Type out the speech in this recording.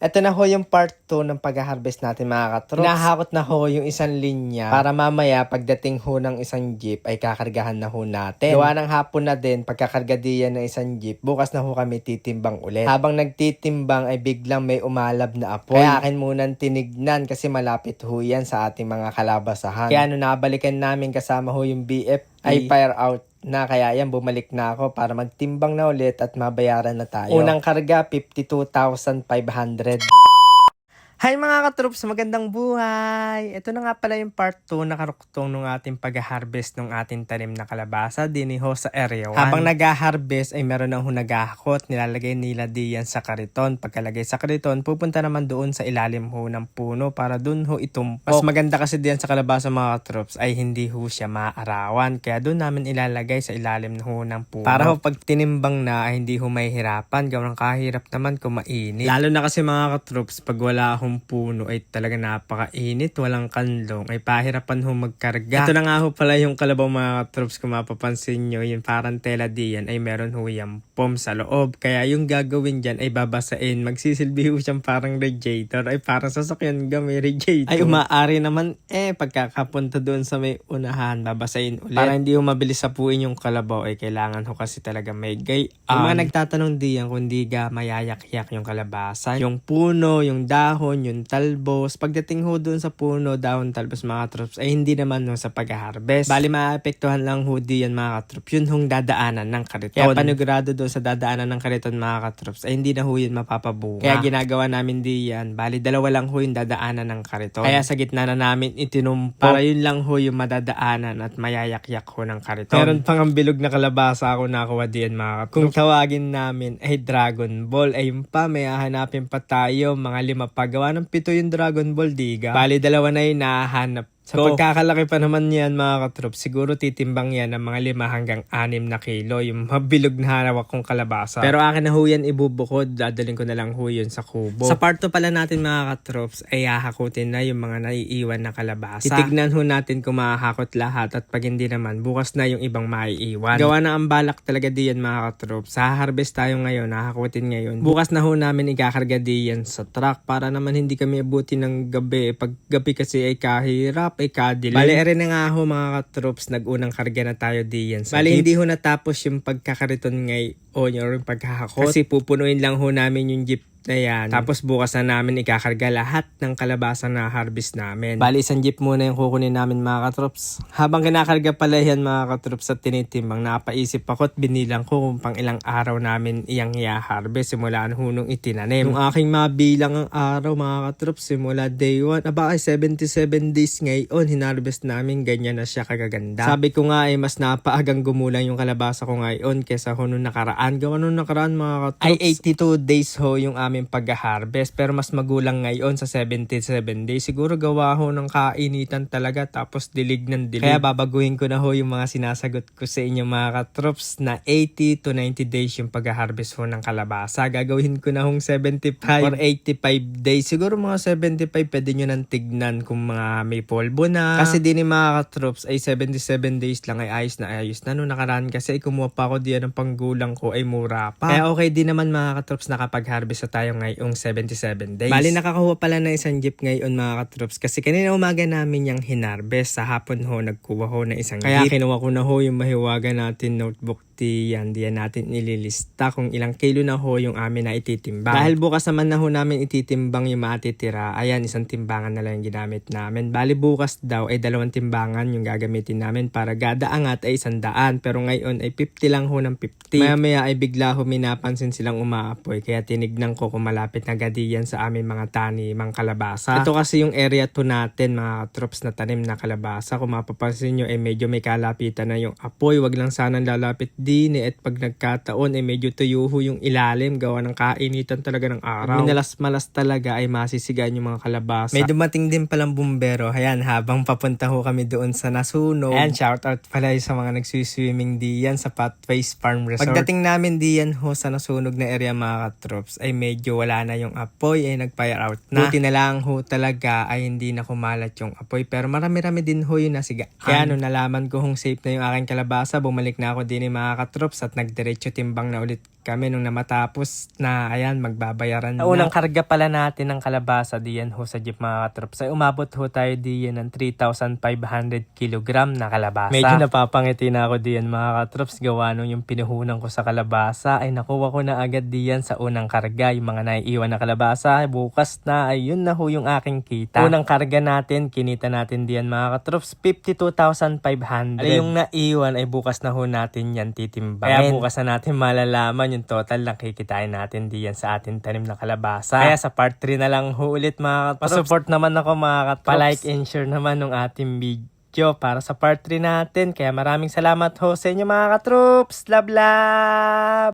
Ito na ho yung part 2 ng pag-harvest natin mga katrops. Hinahakot na ho yung isang linya para mamaya pagdating ho ng isang jeep ay kakargahan na ho natin. Gawa ng hapon na din pagkakarga diyan ng isang jeep, bukas na ho kami titimbang ulit. Habang nagtitimbang ay biglang may umalab na apoy. Kaya akin munang tinignan kasi malapit ho yan sa ating mga kalabasahan. Kaya nung nabalikan namin kasama ho yung BFP ay fire out na, kaya yan bumalik na ako para magtimbang na ulit at mabayaran na tayo. Unang karga 52,500. Hi mga katroops, magandang buhay! Ito na nga pala yung part 2 na karuktong ng ating pag-harvest ng ating tanim na kalabasa diniho sa area 1. Habang nag-harvest ay meron na ho nag-ahakot, nilalagay nila diyan sa kariton. Pagkalagay sa kariton, pupunta naman doon sa ilalim ho ng puno para doon ho itumpok. Mas maganda kasi diyan sa kalabasa mga katroops ay hindi ho siya maarawan. Kaya doon namin ilalagay sa ilalim ho ng puno. Para ho pag tinimbang na ay hindi ho mahihirapan. Gawang kahirap naman kung mainit. Lalo na kasi mga katroops pag wala hong puno ay talaga napakainit, walang kanlong, ay pahirapan ho magkarga. Ito na nga ho pala yung kalabaw mga katroops, kung mapapansin nyo, yung parang tela diyan ay meron ho yung foam sa loob. Kaya yung gagawin dyan ay babasain, magsisilbi ho siyang parang radiator, ay parang sasakyan may radiator. Ay umaari naman pagkakapunta doon sa may unahan, babasain ulit. Para hindi ho mabilis sapuin yung kalabaw ay kailangan ho kasi talaga may gay. Yung mga nagtatanong diyan kung di ga mayayak-yak yung kalabasa, yung puno, yung dahon, yung talbos. Pagdating ho doon sa puno, dahon, talbos mga katroops ay hindi naman ho sa pag-harvest. Bali maapektuhan lang ho diyan mga katroops. Yun hong dadaanan ng kariton. Kaya panigurado doon sa dadaanan ng kariton mga katroops ay hindi na ho yun mapapabunga. Kaya ginagawa namin diyan, bali dalawa lang ho yung dadaanan ng kariton. Kaya sa gitna na namin itinumpok para yun lang ho yung madadaanan at mayayak-yak ho ng kariton. Meron pang ang bilog na kalabasa ako nakuha diyan mga katroops. Kung tawagin namin ay Dragon Ball, ayun pa may hahanapin pa tayo mga 5 pagawa ng 7 yung Dragon Ball, diga. Bali, dalawa na yung nahanap. Sa pagkakalaki pa naman yan mga katroops, siguro titimbang yan ng mga 5 hanggang 6 na kilo, yung mabilog na hawak kong kalabasa. Pero akin na ho yan ibubukod, dadalhin ko na lang ho yun sa kubo. Sa part 2 pala natin mga katroops, ay hahakutin na yung mga naiiwan na kalabasa. Titignan ho natin kung mahahakot lahat at pag hindi naman, bukas na yung ibang maiiwan. Gawa na ang balak talaga diyan mga katroops. Haharvest tayo ngayon, hahakutin ngayon. Bukas na ho namin ikakarga diyan sa truck para naman hindi kami abuti ng gabi. Pag gabi kasi ay kahirap, ay kadilim. Bali, rin na nga ho mga katroops, nag-unang karga na tayo diyan sa jeep. Hindi ho natapos yung pagkakariton ngayon or yung paghahakot. Kasi pupunuin lang ho namin yung jeep na yan. Tapos bukas na namin ikakarga lahat ng kalabasa na harvest namin. Bali, isang jeep muna yung kukunin namin mga katroops. Habang kinakarga pala yan mga katroops at tinitimbang, napaisip ako at binilang ko kung pang ilang araw namin iyang i-harvest simulaan hunong itinanim. Yung aking mabilang ang araw mga katroops, simula day 1, aba ay 77 days ngayon, hinarvest namin, ganyan na siya kagaganda. Sabi ko nga ay mas napaagang gumulang yung kalabasa ko ngayon kesa ho nung nakaraan. Gawa nung nakaraan mga katroops ay 82 days ho yung aming pag-harvest, pero mas magulang ngayon sa 77 days. Siguro gawa ho ng kainitan talaga tapos dilig ng dilig. Kaya babaguhin ko na ho yung mga sinasagot ko sa inyo mga katroops na 80 to 90 days yung pag-harvest ho ng kalabasa. Gagawin ko na hong 75 or 85 days. Siguro mga 75 pwede nyo nang tignan kung mga may polvo na. Kasi din yung mga katroops ay 77 days lang ay ayos na ayos na. Noong nakaraan kasi ay kumuha pa ako diyan ng panggulang ko ay mura pa. Kaya okay din naman mga katroops nakapag-harvest tayo ngayong 77 days. Bali nakakuha pala ng isang jeep ngayon mga katroops kasi kanina umaga namin yung hinarvest. Sa hapon ho nagkuha ho ng isang jeep. Kaya kinuha ko na ho yung mahiwaga natin notebook diyan natin nililista kung ilang kilo na ho yung amin na ititimbang. Dahil bukas naman na ho namin ititimbang yung matitira, ayan isang timbangan na lang yung ginamit namin. Bali bukas daw ay 2 timbangan yung gagamitin namin para gadaangat ay 100, pero ngayon ay 50 lang ho ng 50. Maya ay bigla ho minapansin silang umaapoy kaya tinignan ko kung malapit na gadiyan sa aming mga tanimang kalabasa. Ito kasi yung area 2 natin mga katroops na tanim na kalabasa. Kung mapapansin nyo ay medyo may kalapitan na yung apoy, wag lang sanang lalapit din at pag nagkataon ay medyo tuyuho yung ilalim gawa ng kainitan talaga ng araw. Minalas-malas talaga ay masisigaan yung mga kalabasa. May dumating din palang bumbero. Ayan, habang papunta ho kami doon sa nasunog. Ayan, shoutout pala sa mga nagsiswimming diyan sa Pathways Farm Resort. Pagdating namin diyan ho sa nasunog na area mga katroops ay medyo wala na yung apoy ay nag-fire out na. Buti na lang ho talaga ay hindi na kumalat yung apoy pero marami-rami din ho yung nasigaan. Kaya nung nalaman ko hong safe na yung aking kalabasa, bumalik na ako din mga mga katrops at nagdiretso timbang na ulit kami nung namatapos na ayan magbabayaran na. Unang karga pala natin ng kalabasa diyan ho sa jeep mga katrops ay umabot ho tayo diyan ng 3,500 kilogram na kalabasa. Medyo napapangiti na ako diyan mga katrops gawa nung yung pinuhunan ko sa kalabasa ay nakuha ko na agad diyan sa unang karga. Yung mga naiiwan na kalabasa ay bukas na ay yun na ho yung aking kita. Unang karga natin kinita natin diyan mga katrops 52,500. Ay yung naiwan ay bukas na ho natin yan titimbangin. Kaya bukas na natin malalaman yung total na kikitain natin diyan sa ating tanim na kalabasa. Kaya sa part 3 na lang ho ulit mga katrops. Pa-support naman ako mga katrops. Pa-like and share naman ng ating video para sa part 3 natin. Kaya maraming salamat ho sa inyo mga katrops. Love love!